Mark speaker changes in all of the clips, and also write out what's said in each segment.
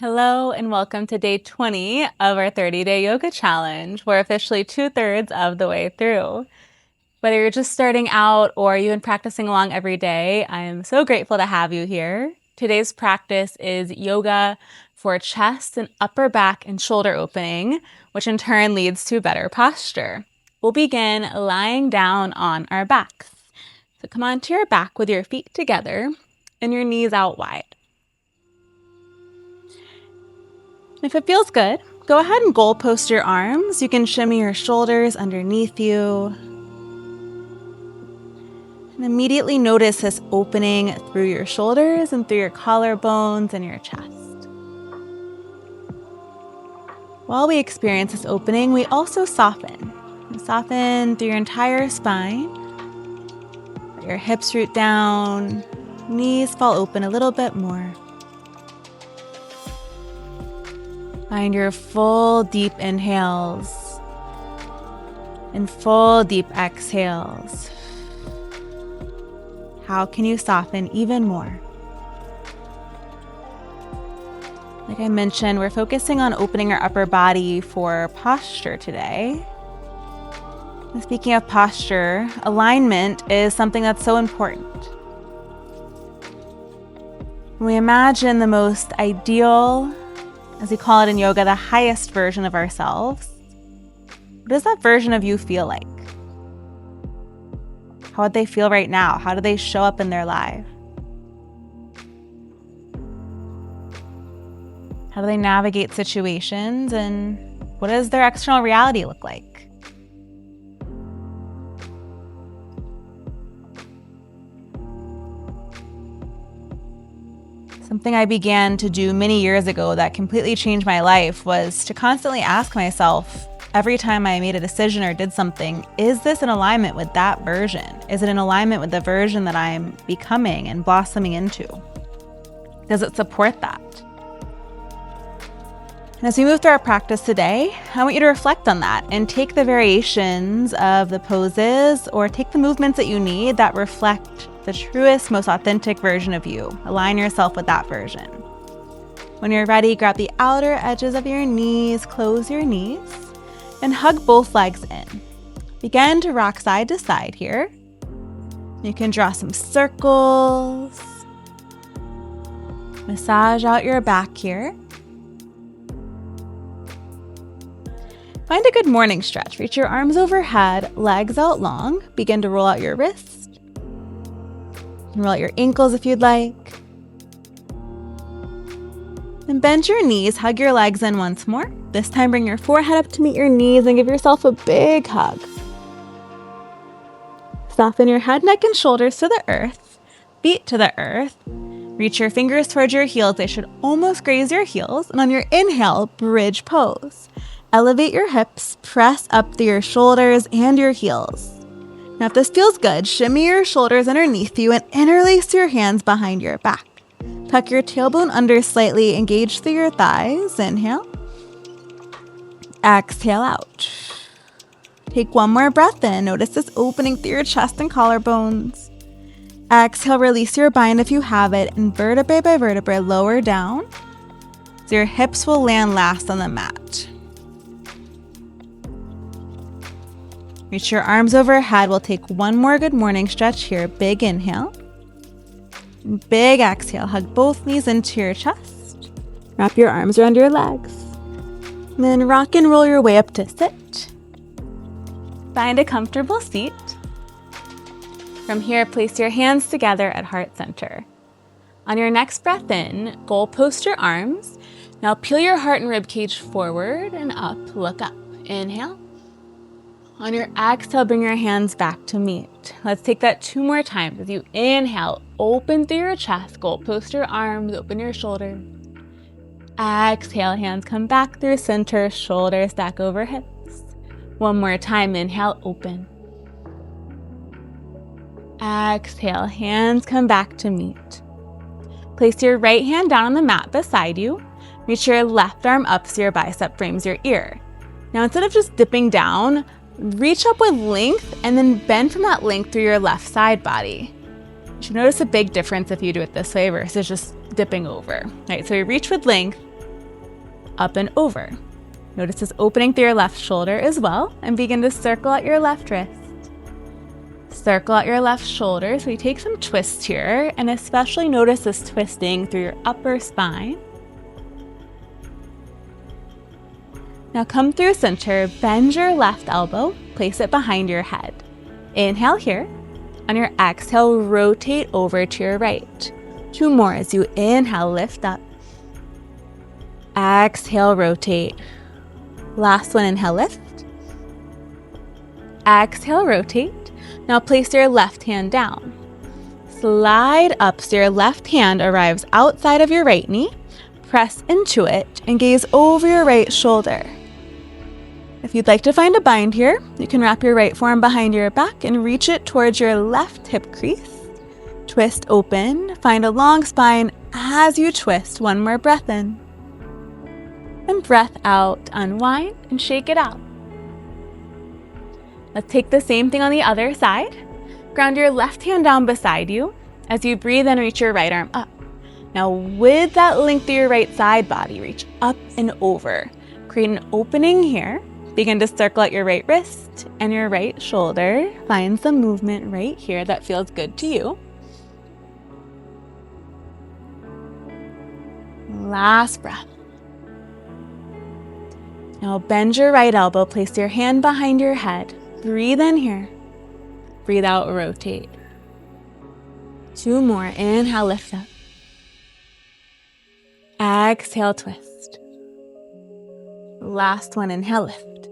Speaker 1: Hello and welcome to day 20 of our 30-day yoga challenge. We're officially 2/3 of the way through. Whether you're just starting out or you've been practicing along every day, I am so grateful to have you here. Today's practice is yoga for chest and upper back and shoulder opening, which in turn leads to better posture. We'll begin lying down on our backs. So come onto your back with your feet together and your knees out wide. If it feels good, go ahead and goal post your arms. You can shimmy your shoulders underneath you. And immediately notice this opening through your shoulders and through your collarbones and your chest. While we experience this opening, we also soften. Soften through your entire spine. Let your hips root down, knees fall open a little bit more. Find your full deep inhales and full deep exhales. How can you soften even more? Like I mentioned, we're focusing on opening our upper body for posture today. And speaking of posture, alignment is something that's so important. When we imagine the most ideal, as we call it in yoga, the highest version of ourselves, what does that version of you feel like? How would they feel right now? How do they show up in their life? How do they navigate situations? And what does their external reality look like? Something I began to do many years ago that completely changed my life was to constantly ask myself, every time I made a decision or did something, is this in alignment with that version? Is it in alignment with the version that I'm becoming and blossoming into? Does it support that? And as we move through our practice today, I want you to reflect on that and take the variations of the poses or take the movements that you need that reflect the truest, most authentic version of you. Align yourself with that version. When you're ready, grab the outer edges of your knees, close your knees, and hug both legs in. Begin to rock side to side here. You can draw some circles. Massage out your back here. Find a good morning stretch. Reach your arms overhead, legs out long. Begin to roll out your wrists. Roll out your ankles if you'd like. And bend your knees, hug your legs in once more. This time bring your forehead up to meet your knees and give yourself a big hug. Soften your head, neck, and shoulders to the earth, feet to the earth. Reach your fingers towards your heels. They should almost graze your heels. And on your inhale, bridge pose. Elevate your hips, press up through your shoulders and your heels. Now, if this feels good, shimmy your shoulders underneath you and interlace your hands behind your back. Tuck your tailbone under slightly, engage through your thighs. Inhale. Exhale out. Take one more breath in. Notice this opening through your chest and collarbones. Exhale, release your bind if you have it, and vertebrae by vertebrae lower down so your hips will land last on the mat. Reach your arms overhead. We'll take one more good morning stretch here. Big inhale. Big exhale. Hug both knees into your chest. Wrap your arms around your legs. And then rock and roll your way up to sit. Find a comfortable seat. From here, place your hands together at heart center. On your next breath in, goal post your arms. Now peel your heart and rib cage forward and up. Look up. Inhale. On your exhale, bring your hands back to meet. Let's take that 2 more times. As you inhale, open through your chest, goal post your arms, open your shoulders. Exhale, hands come back through center, shoulders stack over hips. One more time, inhale, open. Exhale, hands come back to meet. Place your right hand down on the mat beside you. Reach your left arm up so your bicep frames your ear. Now, instead of just dipping down, reach up with length and then bend from that length through your left side body. You should notice a big difference if you do it this way versus just dipping over. Right, so you reach with length, up and over. Notice this opening through your left shoulder as well, and begin to circle out your left wrist. Circle out your left shoulder. So we take some twists here, and especially notice this twisting through your upper spine. Now come through center, bend your left elbow, place it behind your head. Inhale here. On your exhale, rotate over to your right. 2 more as you inhale, lift up. Exhale, rotate. Last one, inhale, lift. Exhale, rotate. Now place your left hand down. Slide up so your left hand arrives outside of your right knee. Press into it and gaze over your right shoulder. If you'd like to find a bind here, you can wrap your right forearm behind your back and reach it towards your left hip crease. Twist open, find a long spine as you twist. 1 more breath in. And breath out, unwind and shake it out. Let's take the same thing on the other side. Ground your left hand down beside you. As you breathe in, reach your right arm up. Now with that length through your right side body, reach up and over. Create an opening here. Begin to circle out your right wrist and your right shoulder. Find some movement right here that feels good to you. Last breath. Now bend your right elbow, place your hand behind your head. Breathe in here. Breathe out, rotate. 2 more. Inhale, lift up. Exhale, twist. Last one, inhale, lift.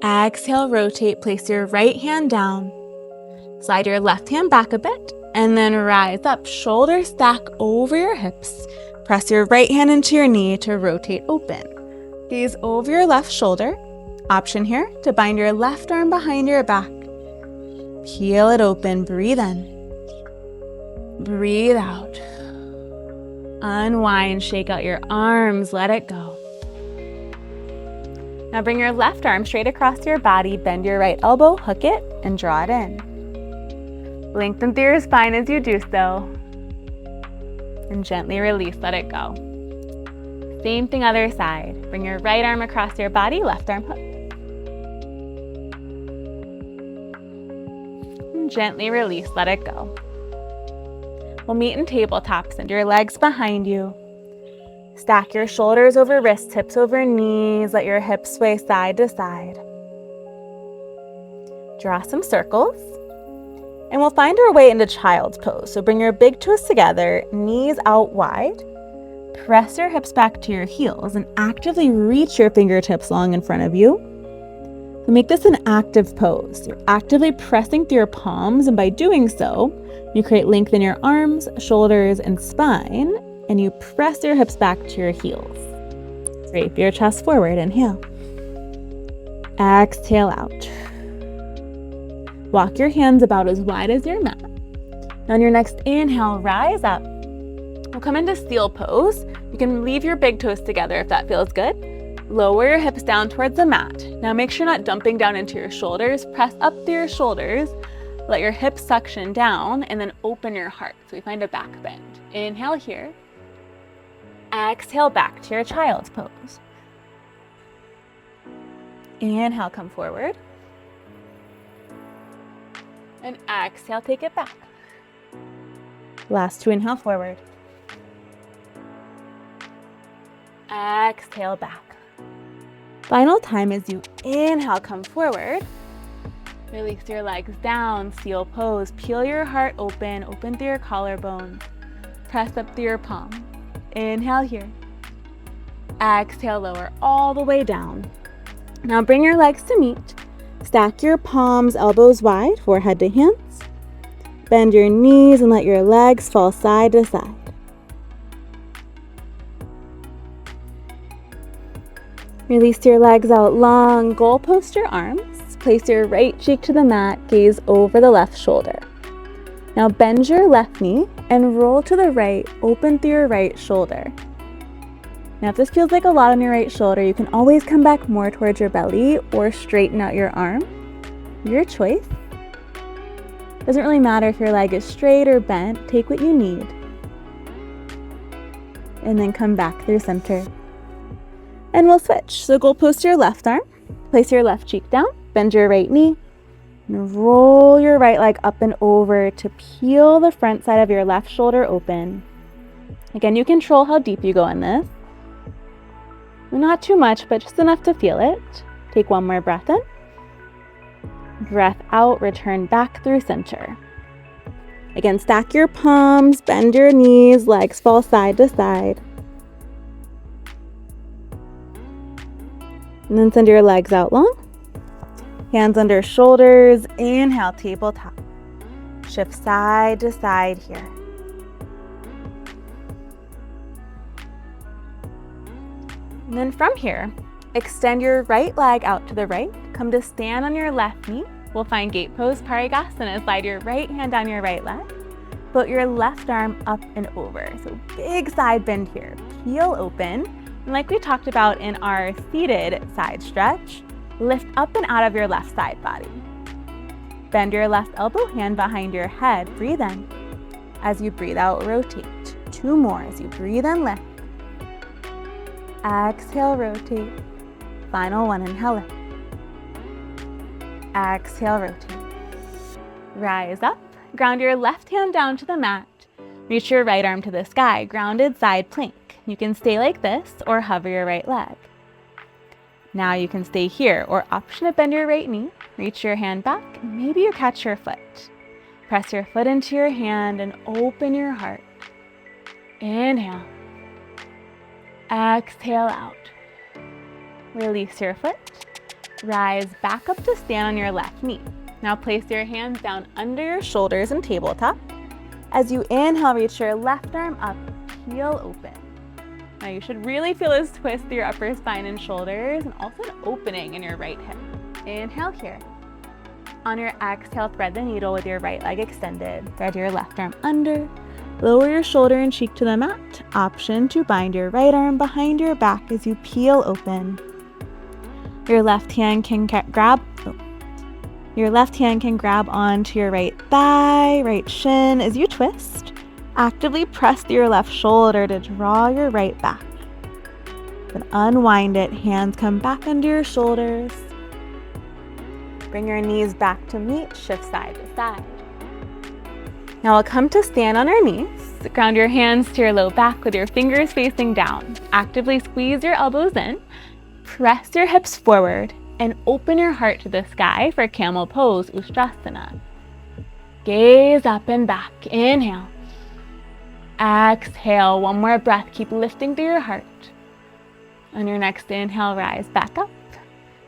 Speaker 1: Exhale, rotate, place your right hand down. Slide your left hand back a bit, and then rise up. Shoulders stack over your hips. Press your right hand into your knee to rotate open. Gaze over your left shoulder. Option here to bind your left arm behind your back. Peel it open, breathe in. Breathe out. Unwind, shake out your arms, let it go. Now bring your left arm straight across your body, bend your right elbow, hook it, and draw it in. Lengthen through your spine as you do so. And gently release, let it go. Same thing other side. Bring your right arm across your body, left arm hook. And gently release, let it go. We'll meet in tabletop, send your legs behind you. Stack your shoulders over wrists, hips over knees. Let your hips sway side to side. Draw some circles. And we'll find our way into child's pose. So bring your big toes together, knees out wide. Press your hips back to your heels and actively reach your fingertips long in front of you. So make this an active pose. You're actively pressing through your palms, and by doing so, you create length in your arms, shoulders, and spine. And you press your hips back to your heels. Drape your chest forward, inhale. Exhale out. Walk your hands about as wide as your mat. Now on your next inhale, rise up. We'll come into seal pose. You can leave your big toes together if that feels good. Lower your hips down towards the mat. Now make sure you're not dumping down into your shoulders. Press up through your shoulders. Let your hips suction down and then open your heart. So we find a back bend. Inhale here. Exhale back to your child's pose. Inhale, come forward. And exhale, take it back. Last 2, inhale forward. Exhale back. Final time as you inhale, come forward. Release your legs down, seal pose. Peel your heart open, open through your collarbone. Press up through your palm. Inhale here. Exhale, lower all the way down. Now bring your legs to meet. Stack your palms, elbows wide, forehead to hands. Bend your knees and let your legs fall side to side. Release your legs out long, goal post your arms. Place your right cheek to the mat, gaze over the left shoulder. Now bend your left knee and roll to the right, open through your right shoulder. Now if this feels like a lot on your right shoulder, you can always come back more towards your belly or straighten out your arm. Your choice. Doesn't really matter if your leg is straight or bent, take what you need. and then come back through center. And we'll switch. So goal post your left arm, place your left cheek down, bend your right knee, and roll your right leg up and over to peel the front side of your left shoulder open. Again, you control how deep you go in this. Not too much, but just enough to feel it. Take one more breath in. Breath out, return back through center. Again, stack your palms, bend your knees, legs fall side to side. And then send your legs out long. Hands under shoulders, inhale, tabletop. Shift side to side here. And then from here, extend your right leg out to the right. Come to stand on your left knee. We'll find gate pose, Parigasana. Slide your right hand down your right leg. Float your left arm up and over. So big side bend here. Heel open. And like we talked about in our seated side stretch, lift up and out of your left side body. Bend your left elbow, hand behind your head. Breathe in. As you breathe out, rotate. 2 more as you breathe in, lift. Exhale, rotate. Final one, inhale, lift. Exhale, rotate. Rise up. Ground your left hand down to the mat. Reach your right arm to the sky. Grounded side plank. You can stay like this or hover your right leg. Now you can stay here or option to bend your right knee. Reach your hand back. Maybe you catch your foot. Press your foot into your hand and open your heart. Inhale. Exhale out. Release your foot. Rise back up to stand on your left knee. Now place your hands down under your shoulders and tabletop. As you inhale, reach your left arm up, heel open. Now you should really feel this twist through your upper spine and shoulders, and also an opening in your right hip. Inhale here. On your exhale, thread the needle with your right leg extended. Thread your left arm under. Lower your shoulder and cheek to the mat. Option to bind your right arm behind your back as you peel open. Your left hand can grab onto your right thigh, right shin as you twist. Actively press through your left shoulder to draw your right back. Then unwind it, hands come back under your shoulders. Bring your knees back to meet, shift side to side. Now we'll come to stand on our knees. Ground your hands to your low back with your fingers facing down. Actively squeeze your elbows in. Press your hips forward and open your heart to the sky for camel pose, Ustrasana. Gaze up and back. Inhale. Exhale. One more breath. Keep lifting through your heart. On your next inhale, rise back up.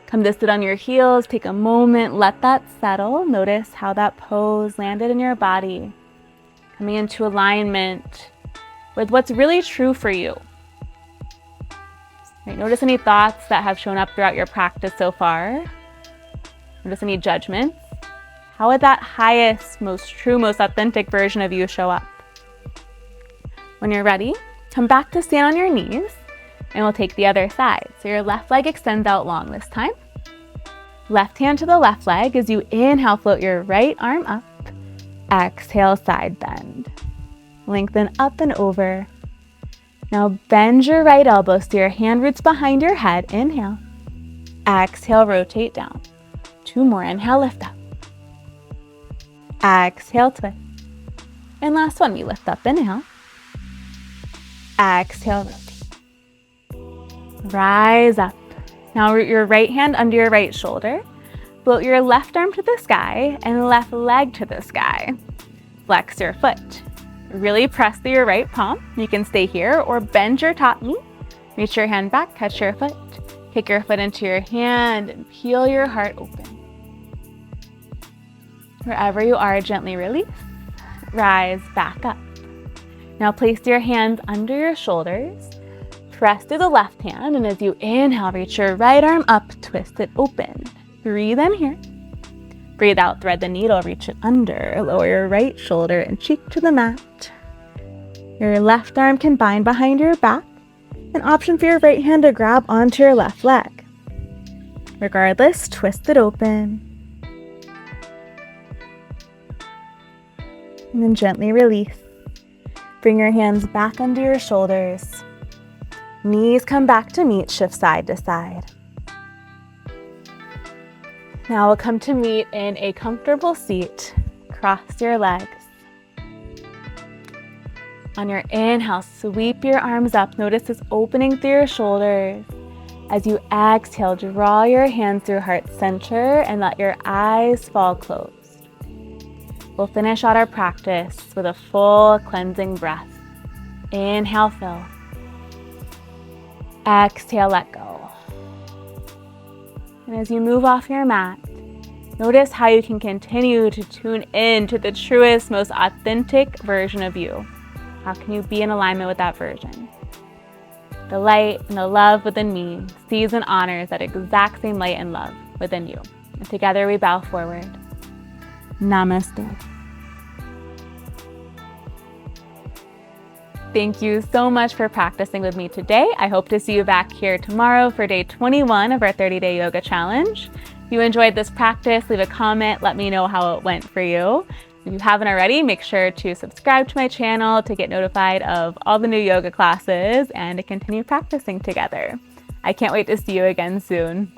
Speaker 1: Come to sit on your heels. Take a moment. Let that settle. Notice how that pose landed in your body. Coming into alignment with what's really true for you. Right, notice any thoughts that have shown up throughout your practice so far. Notice any judgments. How would that highest, most true, most authentic version of you show up? When you're ready, come back to stand on your knees, and we'll take the other side. So your left leg extends out long this time. Left hand to the left leg as you inhale, float your right arm up. Exhale, side bend. Lengthen up and over. Now bend your right elbow so your hand roots behind your head. Inhale. Exhale, rotate down. 2 more. Inhale, lift up. Exhale, twist. And last one, we lift up. Inhale. Exhale, rotate. Rise up. Now root your right hand under your right shoulder. Float your left arm to the sky and left leg to the sky. Flex your foot. Really press through your right palm. You can stay here or bend your top knee. Reach your hand back, catch your foot. Kick your foot into your hand and peel your heart open. Wherever you are, gently release. Rise back up. Now place your hands under your shoulders. Press through the left hand, and as you inhale, reach your right arm up, twist it open. Breathe in here. Breathe out, thread the needle, reach it under. Lower your right shoulder and cheek to the mat. Your left arm can bind behind your back. An option for your right hand to grab onto your left leg. Regardless, twist it open. And then gently release. Bring your hands back under your shoulders. Knees come back to meet, shift side to side. Now we'll come to meet in a comfortable seat. Cross your legs. On your inhale, sweep your arms up. Notice this opening through your shoulders. As you exhale, draw your hands through heart center and let your eyes fall closed. We'll finish out our practice with a full cleansing breath. Inhale, fill. Exhale, let go. And as you move off your mat, notice how you can continue to tune in to the truest, most authentic version of you. How can you be in alignment with that version? The light and the love within me sees and honors that exact same light and love within you. And together we bow forward. Namaste. Thank you so much for practicing with me today. I hope to see you back here tomorrow for day 21 of our 30-day yoga challenge. If you enjoyed this practice, leave a comment. Let me know how it went for you. If you haven't already, make sure to subscribe to my channel to get notified of all the new yoga classes and to continue practicing together. I can't wait to see you again soon.